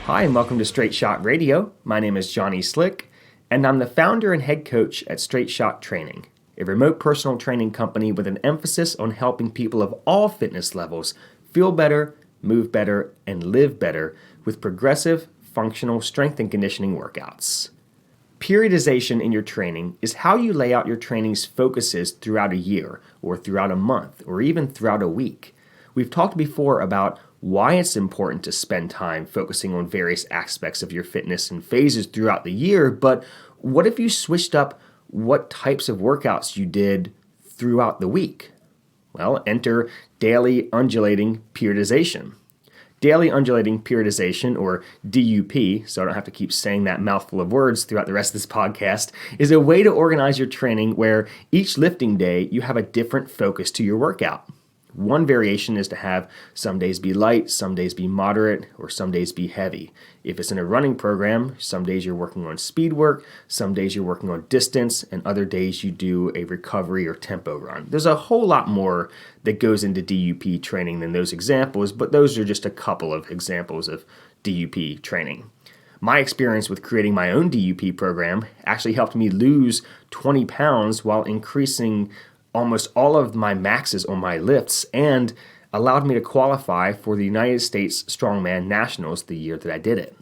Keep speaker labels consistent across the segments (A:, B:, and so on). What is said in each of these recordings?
A: Hi, and welcome to Straight Shot Radio. My name is Johnny Slick, and I'm the founder and head coach at Straight Shot Training, a remote personal training company with an emphasis on helping people of all fitness levels feel better, move better, and live better with progressive, functional strength and conditioning workouts. Periodization in your training is how you lay out your training's focuses throughout a year, or throughout a month, or even throughout a week. We've talked before about why it's important to spend time focusing on various aspects of your fitness and phases throughout the year, but what if you switched up what types of workouts you did throughout the week? Well, enter daily undulating periodization. Daily undulating periodization, or DUP, so I don't have to keep saying that mouthful of words throughout the rest of this podcast, is a way to organize your training where each lifting day you have a different focus to your workout. One variation is to have some days be light, some days be moderate, or some days be heavy. If it's in a running program, some days you're working on speed work, some days you're working on distance, and other days you do a recovery or tempo run. There's a whole lot more that goes into DUP training than those examples, but those are just a couple of examples of DUP training. My experience with creating my own DUP program actually helped me lose 20 pounds while increasing almost all of my maxes on my lifts and allowed me to qualify for the United States Strongman Nationals the year that I did it.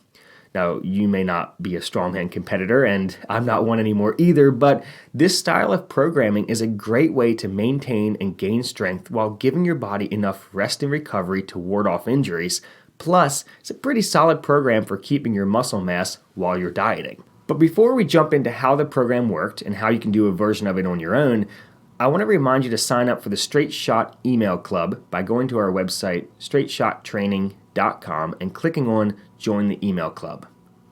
A: Now, you may not be a strongman competitor, and I'm not one anymore either, but this style of programming is a great way to maintain and gain strength while giving your body enough rest and recovery to ward off injuries. Plus, it's a pretty solid program for keeping your muscle mass while you're dieting. But before we jump into how the program worked and how you can do a version of it on your own, I want to remind you to sign up for the Straight Shot email club by going to our website, straightshottraining.com, and clicking on Join the Email Club.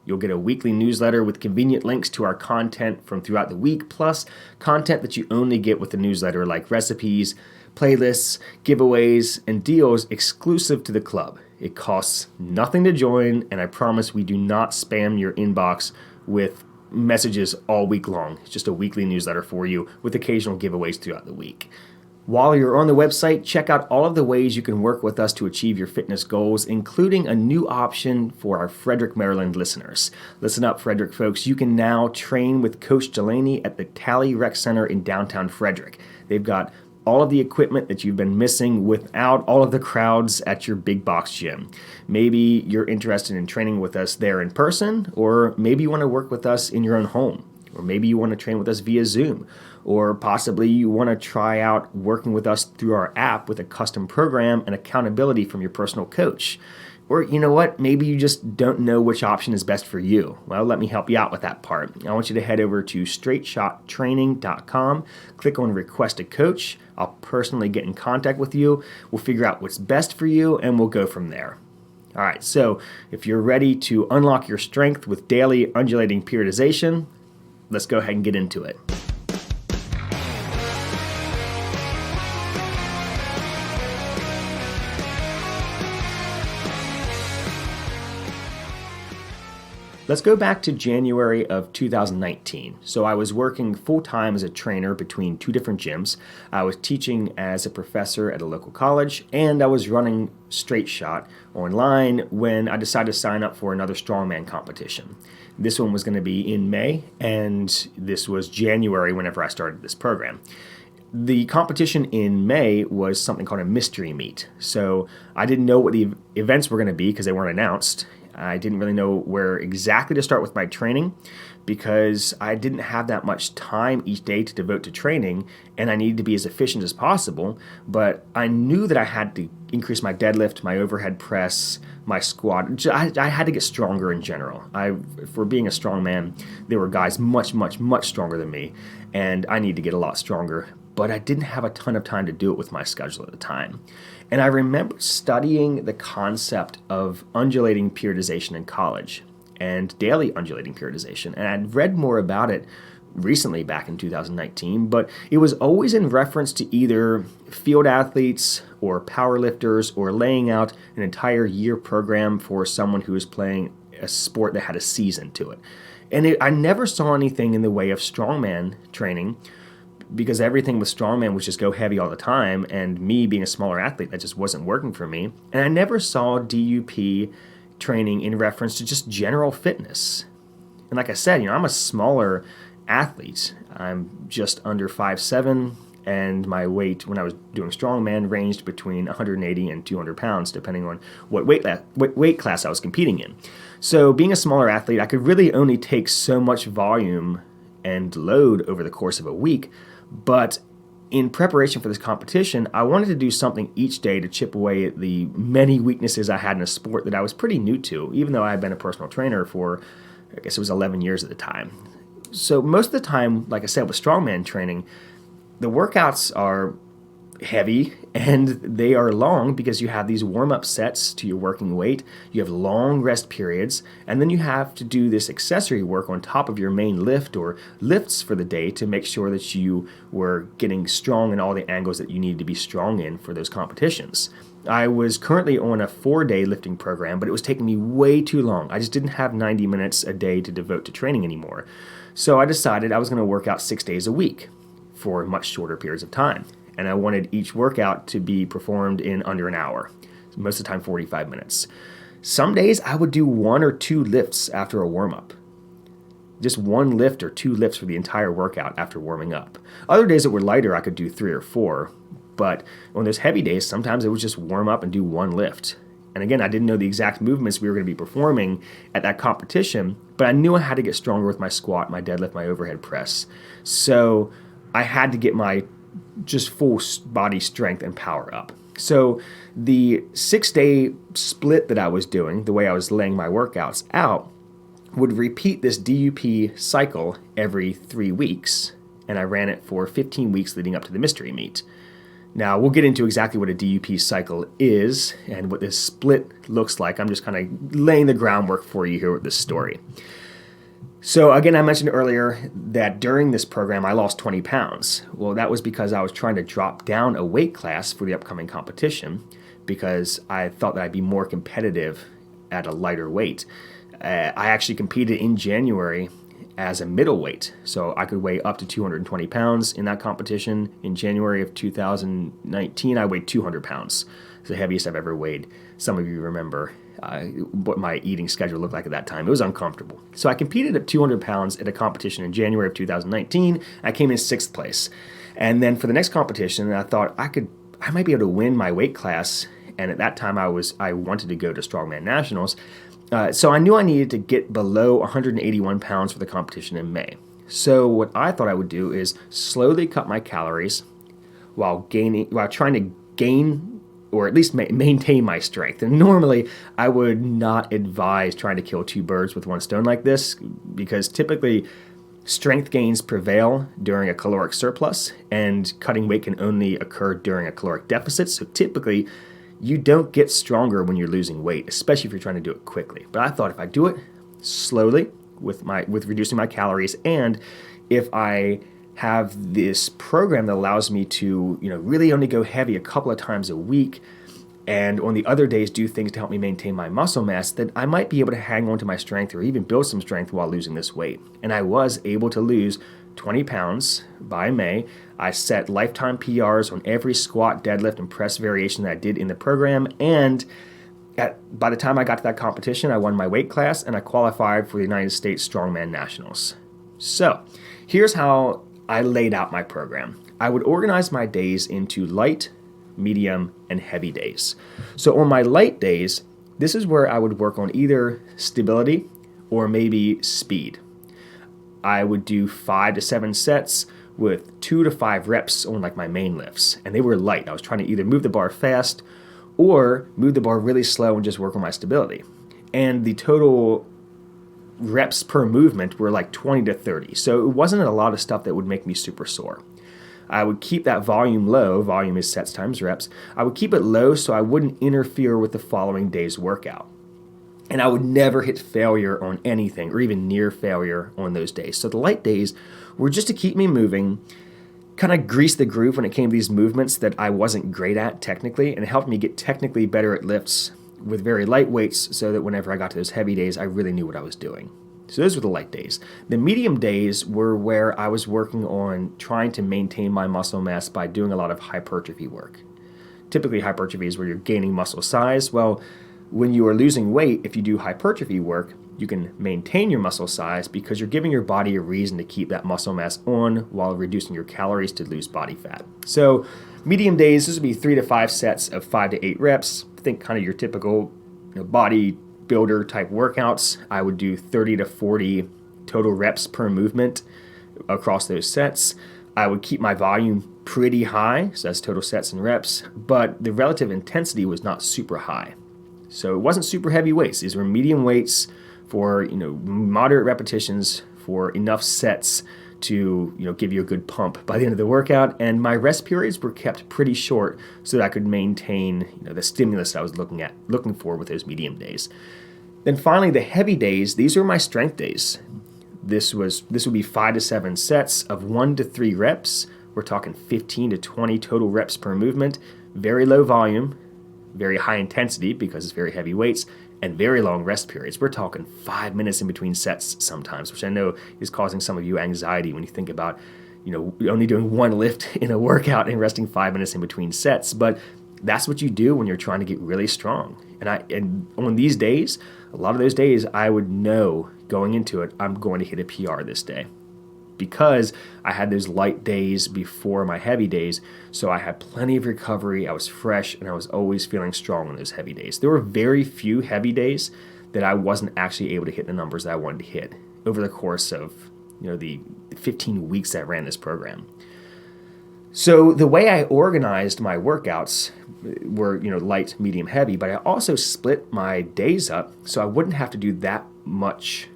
A: You'll get a weekly newsletter with convenient links to our content from throughout the week, plus content that you only get with the newsletter like recipes, playlists, giveaways, and deals exclusive to the club. It costs nothing to join, and I promise we do not spam your inbox with messages all week long. It's just a weekly newsletter for you with occasional giveaways throughout the week. While you're on the website, check out all of the ways you can work with us to achieve your fitness goals, including a new option for our Frederick, Maryland listeners. Listen up, Frederick folks. You can now train with Coach Delaney at the Tally Rec Center in downtown Frederick. They've got all of the equipment that you've been missing without all of the crowds at your big box gym. Maybe you're interested in training with us there in person, or maybe you want to work with us in your own home, or maybe you want to train with us via Zoom, or possibly you want to try out working with us through our app with a custom program and accountability from your personal coach. Or you know what, maybe you just don't know which option is best for you. Well, let me help you out with that part. I want you to head over to straightshottraining.com, click on Request a Coach. I'll personally get in contact with you. We'll figure out what's best for you, and we'll go from there. All right, so if you're ready to unlock your strength with daily undulating periodization, let's go ahead and get into it. Let's go back to January of 2019. So I was working full-time as a trainer between two different gyms. I was teaching as a professor at a local college, and I was running Straight Shot online when I decided to sign up for another strongman competition. This one was going to be in May, and this was January whenever I started this program. The competition in May was something called a mystery meet. So I didn't know what the events were going to be because they weren't announced. I didn't really know where exactly to start with my training because I didn't have that much time each day to devote to training, and I needed to be as efficient as possible. But I knew that I had to increase my deadlift, my overhead press, my squat. I had to get stronger in general. For being a strong man, there were guys much, much, much stronger than me, and I need to get a lot stronger. But I didn't have a ton of time to do it with my schedule at the time. And I remember studying the concept of undulating periodization in college and daily undulating periodization. And I'd read more about it recently back in 2019, but it was always in reference to either field athletes or powerlifters or laying out an entire year program for someone who was playing a sport that had a season to it. And I never saw anything in the way of strongman training because everything with strongman was just go heavy all the time, and me being a smaller athlete, that just wasn't working for me. And I never saw DUP training in reference to just general fitness. And like I said, I'm a smaller athlete. I'm just under 5'7", and my weight when I was doing strongman ranged between 180 and 200 pounds, depending on what weight class I was competing in. So being a smaller athlete, I could really only take so much volume and load over the course of a week. But in preparation for this competition, I wanted to do something each day to chip away at the many weaknesses I had in a sport that I was pretty new to, even though I had been a personal trainer for, I guess it was 11 years at the time. So most of the time, like I said, with strongman training, the workouts are heavy and they are long because you have these warm-up sets to your working weight, you have long rest periods, and then you have to do this accessory work on top of your main lift or lifts for the day to make sure that you were getting strong in all the angles that you need to be strong in for those competitions. I was currently on a 4-day lifting program, but it was taking me way too long. I just didn't have 90 minutes a day to devote to training anymore. So I decided I was going to work out 6 days a week for much shorter periods of time. And I wanted each workout to be performed in under an hour, most of the time 45 minutes. Some days I would do 1 or 2 lifts after a warm-up. Just 1 lift or 2 lifts for the entire workout after warming up. Other days that were lighter, I could do 3 or 4. But on those heavy days, sometimes it was just warm up and do 1 lift. And again, I didn't know the exact movements we were going to be performing at that competition, but I knew I had to get stronger with my squat, my deadlift, my overhead press. So I had to get my just full body strength and power up. So the 6-day split that I was doing, the way I was laying my workouts out, would repeat this DUP cycle every 3 weeks, and I ran it for 15 weeks leading up to the mystery meet. Now, we'll get into exactly what a DUP cycle is and what this split looks like. I'm just kind of laying the groundwork for you here with this story. So again, I mentioned earlier that during this program, I lost 20 pounds. Well, that was because I was trying to drop down a weight class for the upcoming competition because I thought that I'd be more competitive at a lighter weight. I actually competed in January as a middleweight, so I could weigh up to 220 pounds in that competition. In January of 2019, I weighed 200 pounds. It's the heaviest I've ever weighed. Some of you remember what my eating schedule looked like at that time. It was uncomfortable. So I competed at 200 pounds at a competition in January of 2019. I came in 6th place. And then for the next competition, I thought I might be able to win my weight class. And at that time, I wanted to go to Strongman Nationals. So I knew I needed to get below 181 pounds for the competition in May. So what I thought I would do is slowly cut my calories while trying to gain or at least maintain my strength. And normally, I would not advise trying to kill 2 birds with 1 stone like this because typically strength gains prevail during a caloric surplus and cutting weight can only occur during a caloric deficit. So typically, you don't get stronger when you're losing weight, especially if you're trying to do it quickly. But I thought if I do it slowly with reducing my calories, and if I have this program that allows me to, really only go heavy a couple of times a week, and on the other days do things to help me maintain my muscle mass, that I might be able to hang on to my strength or even build some strength while losing this weight. And I was able to lose 20 pounds by May. I set lifetime PRs on every squat, deadlift, and press variation that I did in the program, and by the time I got to that competition, I won my weight class and I qualified for the United States Strongman Nationals. So here's how I laid out my program. I would organize my days into light, medium, and heavy days. So on my light days, this is where I would work on either stability or maybe speed. I would do 5 to 7 sets with 2 to 5 reps on like my main lifts, and they were light. I was trying to either move the bar fast or move the bar really slow and just work on my stability. And the total reps per movement were like 20 to 30. So it wasn't a lot of stuff that would make me super sore. I would keep that volume low. Volume is sets times reps. I would keep it low so I wouldn't interfere with the following day's workout. And I would never hit failure on anything or even near failure on those days. So the light days were just to keep me moving, kind of grease the groove when it came to these movements that I wasn't great at technically, and it helped me get technically better at lifts with very light weights so that whenever I got to those heavy days, I really knew what I was doing. So those were the light days. The medium days were where I was working on trying to maintain my muscle mass by doing a lot of hypertrophy work. Typically hypertrophy is where you're gaining muscle size. Well, When you are losing weight, if you do hypertrophy work, you can maintain your muscle size because you're giving your body a reason to keep that muscle mass on while reducing your calories to lose body fat. So medium days, this would be 3 to 5 sets of 5 to 8 reps. Think kind of your typical bodybuilder type workouts. I would do 30 to 40 total reps per movement across those sets. I would keep my volume pretty high, so that's total sets and reps, but the relative intensity was not super high. So it wasn't super heavy weights. These were medium weights for moderate repetitions for enough sets to give you a good pump by the end of the workout. And my rest periods were kept pretty short so that I could maintain the stimulus that I was looking for with those medium days. Then finally, the heavy days. These are my strength days. This would be 5 to 7 sets of 1 to 3 reps. We're talking 15 to 20 total reps per movement. Very low volume, very high intensity because it's very heavy weights, and very long rest periods. We're talking 5 minutes in between sets sometimes, which I know is causing some of you anxiety when you think about, only doing one lift in a workout and resting 5 minutes in between sets. But that's what you do when you're trying to get really strong. And on these days, a lot of those days, I would know going into it, I'm going to hit a PR this day, because I had those light days before my heavy days, so I had plenty of recovery, I was fresh, and I was always feeling strong on those heavy days. There were very few heavy days that I wasn't actually able to hit the numbers that I wanted to hit over the course of the 15 weeks that I ran this program. So the way I organized my workouts were light, medium, heavy, but I also split my days up so I wouldn't have to do that much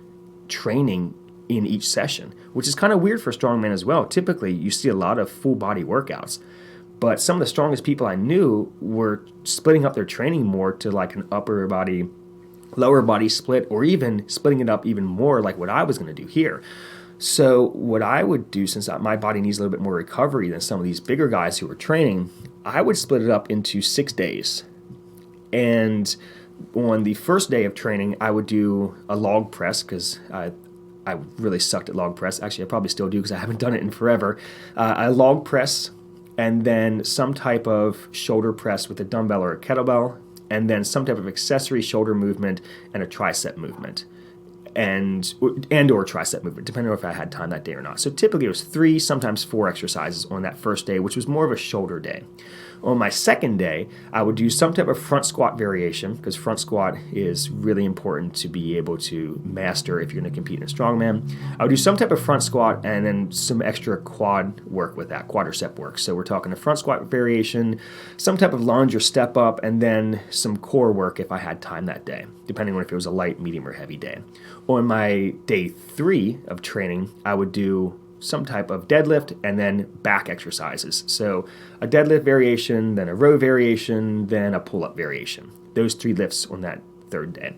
A: training in each session, which is kind of weird for strongmen as well. Typically, you see a lot of full body workouts, but some of the strongest people I knew were splitting up their training more to like an upper body, lower body split, or even splitting it up even more like what I was going to do here. So what I would do, since my body needs a little bit more recovery than some of these bigger guys who were training, I would split it up into 6 days. And on the first day of training, I would do a log press because I really sucked at log press. Actually, I probably still do because I haven't done it in forever. I log press, and then some type of shoulder press with a dumbbell or a kettlebell, and then some type of accessory shoulder movement and a tricep movement, and or tricep movement, depending on if I had time that day or not. So typically it was 3, sometimes 4 exercises on that first day, which was more of a shoulder day. On my second day, I would do some type of front squat variation, because front squat is really important to be able to master if you're going to compete in a strongman. I would do some type of front squat and then some extra quad work with that, quadricep work. So we're talking a front squat variation, some type of lunge or step up, and then some core work if I had time that day, depending on if it was a light, medium, or heavy day. On my day 3 of training, I would do some type of deadlift and then back exercises. So a deadlift variation, then a row variation, then a pull-up variation. Those 3 lifts on that third day.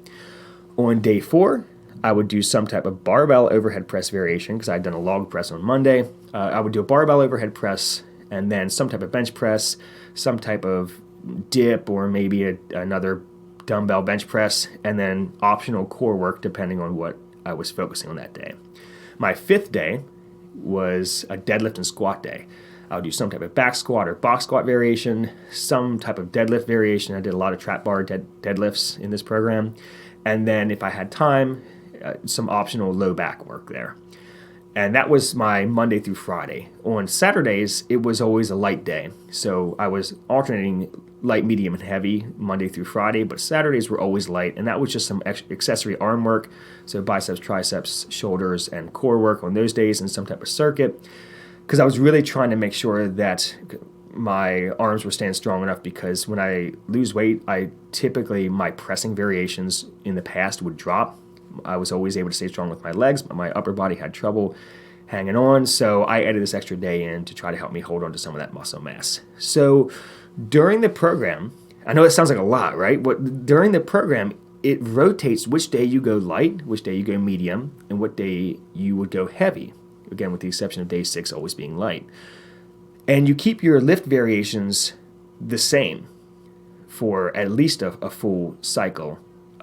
A: On day 4, I would do some type of barbell overhead press variation because I'd done a log press on Monday. I would do a barbell overhead press and then some type of bench press, some type of dip, or maybe another dumbbell bench press, and then optional core work depending on what I was focusing on that day. My 5th day was a deadlift and squat day. I would do some type of back squat or box squat variation, some type of deadlift variation. I did a lot of trap bar deadlifts in this program. And then if I had time, some optional low back work there. And that was my Monday through Friday. On Saturdays, it was always a light day. So I was alternating light, medium, and heavy Monday through Friday, but Saturdays were always light. And that was just some accessory arm work. So biceps, triceps, shoulders, and core work on those days, and some type of circuit. Because I was really trying to make sure that my arms were staying strong enough, because when I lose weight, my pressing variations in the past would drop. I was always able to stay strong with my legs, but my upper body had trouble hanging on. So I added this extra day in to try to help me hold on to some of that muscle mass. So during the program, I know it sounds like a lot, right? But during the program, it rotates which day you go light, which day you go medium, and what day you would go heavy. Again, with the exception of day 6 always being light. And you keep your lift variations the same for at least a full cycle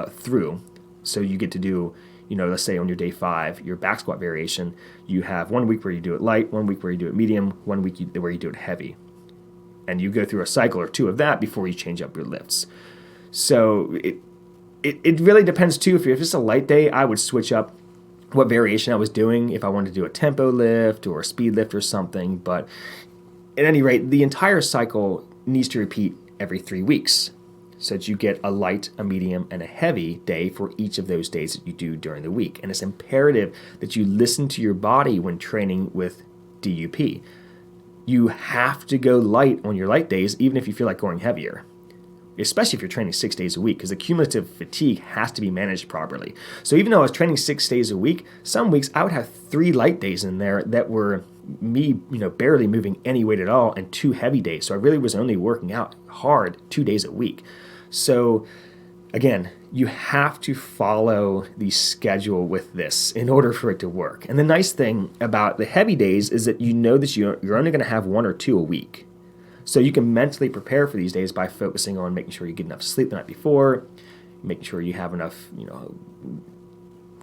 A: through. So you get to do, let's say on your day 5, your back squat variation, you have 1 week where you do it light, 1 week where you do it medium, 1 week where you do it heavy. And you go through a cycle or 2 of that before you change up your lifts. So it really depends too. If it's a light day, I would switch up what variation I was doing if I wanted to do a tempo lift or a speed lift or something. But at any rate, the entire cycle needs to repeat every 3 weeks so that you get a light, a medium, and a heavy day for each of those days that you do during the week. And it's imperative that you listen to your body when training with DUP. You have to go light on your light days, even if you feel like going heavier, especially if you're training 6 days a week, because the cumulative fatigue has to be managed properly. So even though I was training 6 days a week, some weeks I would have 3 light days in there that were me, barely moving any weight at all, and 2 heavy days. So I really was only working out hard 2 days a week. So again, you have to follow the schedule with this in order for it to work. And the nice thing about the heavy days is that you know that you're only going to have 1 or 2 a week. So you can mentally prepare for these days by focusing on making sure you get enough sleep the night before, making sure you have enough,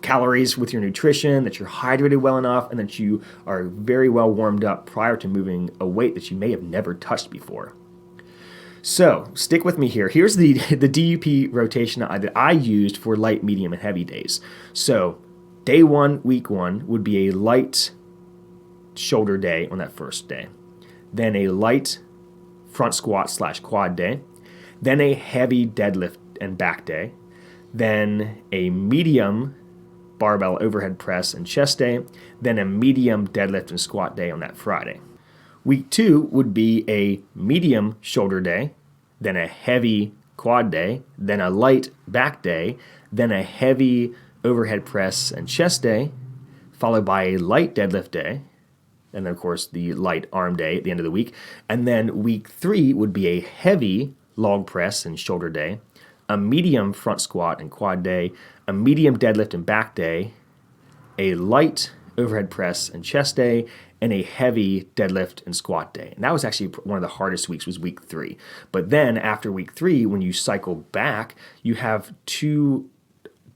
A: calories with your nutrition, that you're hydrated well enough, and that you are very well warmed up prior to moving a weight that you may have never touched before. So stick with me here. Here's the DUP rotation that I used for light, medium, and heavy days. So day 1, week 1 would be a light shoulder day on that first day. Then a light front squat / quad day. Then a heavy deadlift and back day. Then a medium barbell overhead press and chest day. Then a medium deadlift and squat day on that Friday. Week 2 would be a medium shoulder day, then a heavy quad day, then a light back day, then a heavy overhead press and chest day, followed by a light deadlift day, and then of course the light arm day at the end of the week. And then week 3 would be a heavy log press and shoulder day, a medium front squat and quad day, a medium deadlift and back day, a light overhead press and chest day, and a heavy deadlift and squat day. And that was actually one of the hardest weeks, was week 3. But then after week 3, when you cycle back, you have 2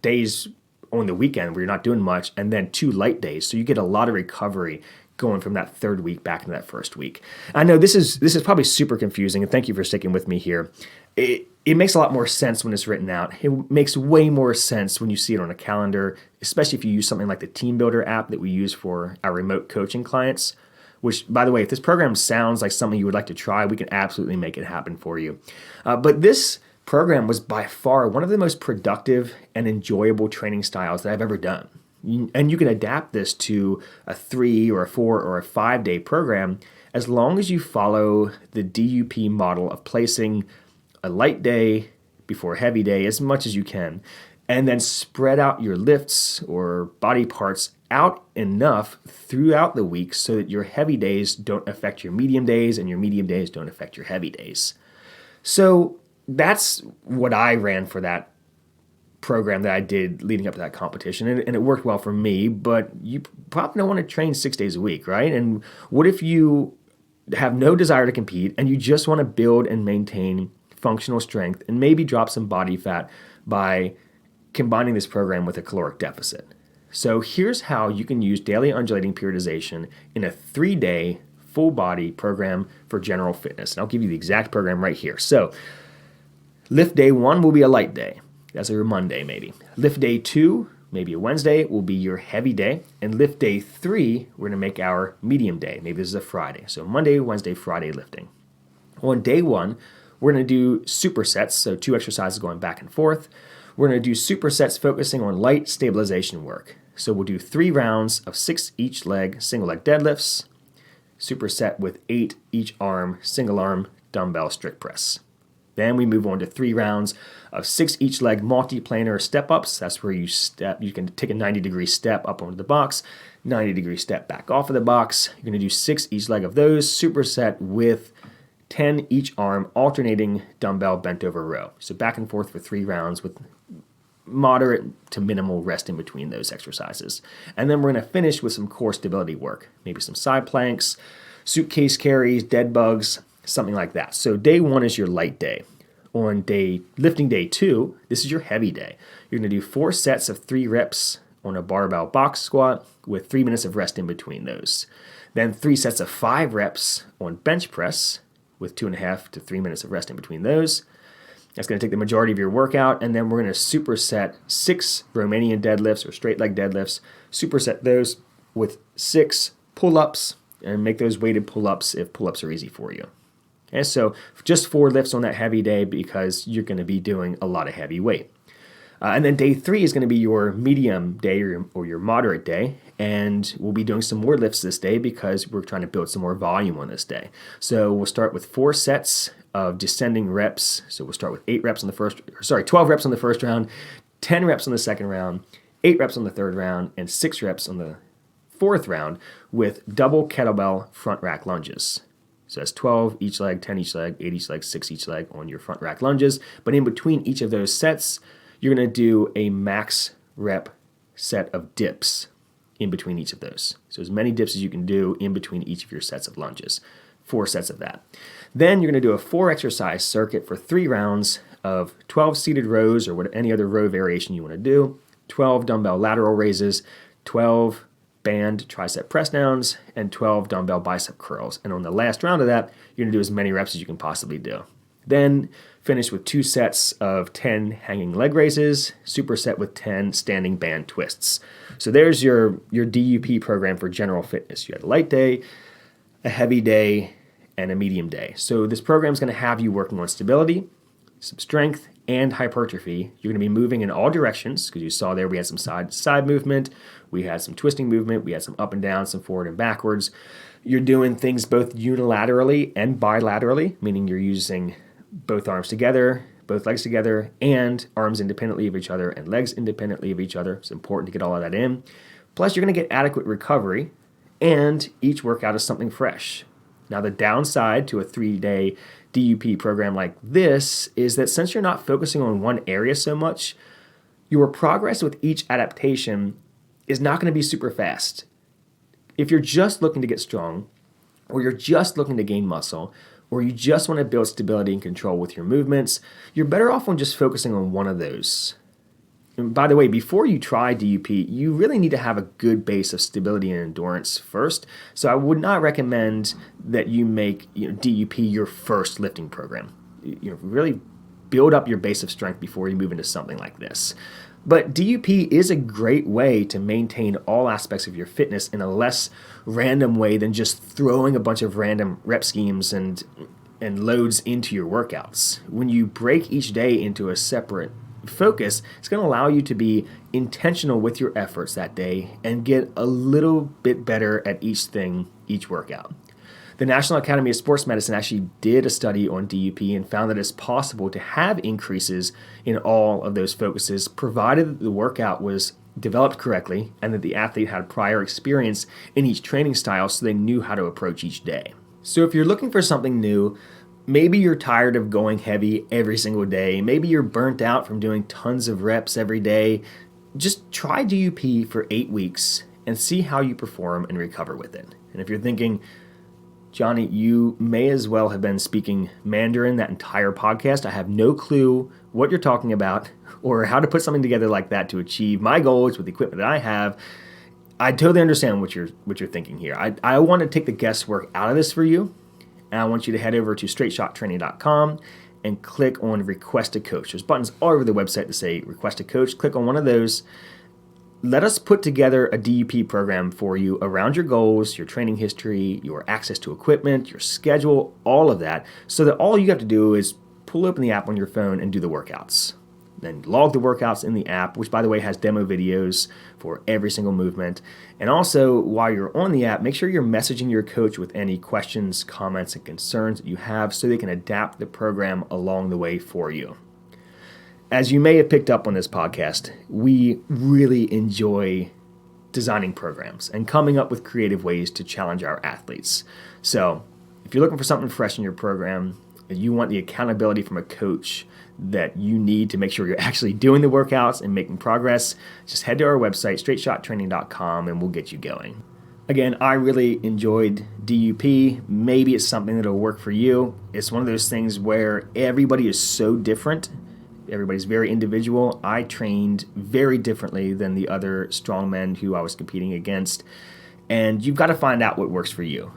A: days on the weekend where you're not doing much, and then 2 light days. So you get a lot of recovery going from that 3rd week back into that 1st week. I know this is probably super confusing, and thank you for sticking with me here. It makes a lot more sense when it's written out. It makes way more sense when you see it on a calendar, especially if you use something like the Team Builder app that we use for our remote coaching clients, which, by the way, if this program sounds like something you would like to try, we can absolutely make it happen for you. But this program was by far one of the most productive and enjoyable training styles that I've ever done. And you can adapt this to a 3 or a 4 or a 5-day program as long as you follow the DUP model of placing a light day before a heavy day as much as you can, and then spread out your lifts or body parts out enough throughout the week so that your heavy days don't affect your medium days and your medium days don't affect your heavy days. So that's what I ran for that program that I did leading up to that competition, and it worked well for me. But you probably don't want to train 6 days a week, right? And what if you have no desire to compete and you just want to build and maintain functional strength and maybe drop some body fat by combining this program with a caloric deficit? So here's how you can use daily undulating periodization in a 3-day full body program for general fitness. And I'll give you the exact program right here. So lift day 1 will be a light day. That's your Monday maybe. Lift day 2, maybe a Wednesday, will be your heavy day. And lift day 3, we're going to make our medium day. Maybe this is a Friday. So Monday, Wednesday, Friday lifting. On day 1, we're going to do supersets, so 2 exercises going back and forth. We're going to do supersets focusing on light stabilization work. So we'll do 3 rounds of 6 each leg, single leg deadlifts, superset with 8 each arm, single arm dumbbell strict press. Then we move on to 3 rounds of 6 each leg multi-planar step-ups. That's where you can take a 90-degree step up onto the box, 90-degree step back off of the box. You're going to do 6 each leg of those, superset with 10 each arm, alternating dumbbell bent over row. So back and forth for 3 rounds with moderate to minimal rest in between those exercises. And then we're going to finish with some core stability work, maybe some side planks, suitcase carries, dead bugs, something like that. So day 1 is your light day. On lifting day 2, this is your heavy day. You're going to do 4 sets of 3 reps on a barbell box squat with 3 minutes of rest in between those. Then 3 sets of 5 reps on bench press with 2.5 to 3 minutes of rest in between those. That's going to take the majority of your workout, and then we're going to superset 6 Romanian deadlifts or straight leg deadlifts, superset those with 6 pull-ups, and make those weighted pull-ups if pull-ups are easy for you. Okay, so just 4 lifts on that heavy day because you're going to be doing a lot of heavy weight. And then day 3 is going to be your medium day or your moderate day, and we'll be doing some more lifts this day because we're trying to build some more volume on this day. So we'll start with 4 sets of descending reps. So we'll start with 12 reps on the first round, 10 reps on the second round, 8 reps on the third round, and 6 reps on the fourth round with double kettlebell front rack lunges. So that's 12 each leg, 10 each leg, 8 each leg, 6 each leg on your front rack lunges. But in between each of those sets, you're going to do a max rep set of dips in between each of those. So as many dips as you can do in between each of your sets of lunges. 4 sets of that. Then you're going to do a 4 exercise circuit for 3 rounds of 12 seated rows or any other row variation you want to do, 12 dumbbell lateral raises, 12 band tricep press downs, and 12 dumbbell bicep curls. And on the last round of that, you're going to do as many reps as you can possibly do. Then finish with 2 sets of 10 hanging leg raises, superset with 10 standing band twists. So there's your DUP program for general fitness. You had a light day, a heavy day, and a medium day. So this program is going to have you working on stability, some strength, and hypertrophy. You're going to be moving in all directions because you saw there we had some side-to-side movement, we had some twisting movement, we had some up and down, some forward and backwards. You're doing things both unilaterally and bilaterally, meaning you're using both arms together, both legs together, and arms independently of each other and legs independently of each other. It's important to get all of that in. Plus, you're going to get adequate recovery, and each workout is something fresh. Now, the downside to a 3-day DUP program like this is that since you're not focusing on one area so much, your progress with each adaptation is not going to be super fast. If you're just looking to get strong, or you're just looking to gain muscle, or you just want to build stability and control with your movements, you're better off on just focusing on one of those. And by the way, before you try DUP, you really need to have a good base of stability and endurance first. So I would not recommend that you make DUP your first lifting program. Really build up your base of strength before you move into something like this. But DUP is a great way to maintain all aspects of your fitness in a less random way than just throwing a bunch of random rep schemes and loads into your workouts. When you break each day into a separate focus, it's going to allow you to be intentional with your efforts that day and get a little bit better at each workout. The National Academy of Sports Medicine actually did a study on DUP and found that it's possible to have increases in all of those focuses, provided that the workout was developed correctly and that the athlete had prior experience in each training style so they knew how to approach each day. So if you're looking for something new, maybe you're tired of going heavy every single day, maybe you're burnt out from doing tons of reps every day, just try DUP for 8 weeks and see how you perform and recover with it. And if you're thinking, Johnny, you may as well have been speaking Mandarin that entire podcast. I have no clue what you're talking about or how to put something together like that to achieve my goals with the equipment that I have. I totally understand what you're thinking here. I want to take the guesswork out of this for you, and I want you to head over to straightshottraining.com and click on Request a Coach. There's buttons all over the website that say Request a Coach. Click on one of those. Let us put together a DUP program for you around your goals, your training history, your access to equipment, your schedule, all of that, so that all you have to do is pull open the app on your phone and do the workouts. Then log the workouts in the app, which, by the way, has demo videos for every single movement. And also, while you're on the app, make sure you're messaging your coach with any questions, comments, and concerns that you have so they can adapt the program along the way for you. As you may have picked up on this podcast, we really enjoy designing programs and coming up with creative ways to challenge our athletes. So if you're looking for something fresh in your program, and you want the accountability from a coach that you need to make sure you're actually doing the workouts and making progress, just head to our website, straightshottraining.com, and we'll get you going. Again, I really enjoyed DUP. Maybe it's something that'll work for you. It's one of those things where everybody is so different. Everybody's very individual. I trained very differently than the other strongmen who I was competing against. And you've got to find out what works for you.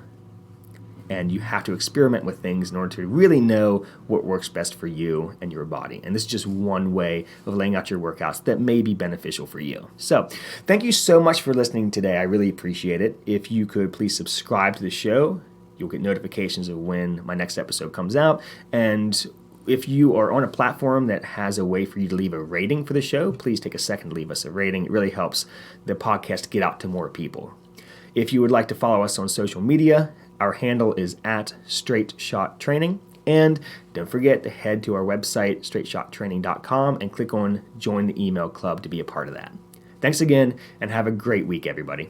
A: and you have to experiment with things in order to really know what works best for you and your body. And this is just one way of laying out your workouts that may be beneficial for you. So thank you so much for listening today. I really appreciate it. If you could please subscribe to the show, you'll get notifications of when my next episode comes out. And if you are on a platform that has a way for you to leave a rating for the show, please take a second to leave us a rating. It really helps the podcast get out to more people. If you would like to follow us on social media, our handle is @StraightShotTraining. And don't forget to head to our website, straightshottraining.com, and click on Join the Email Club to be a part of that. Thanks again, and have a great week, everybody.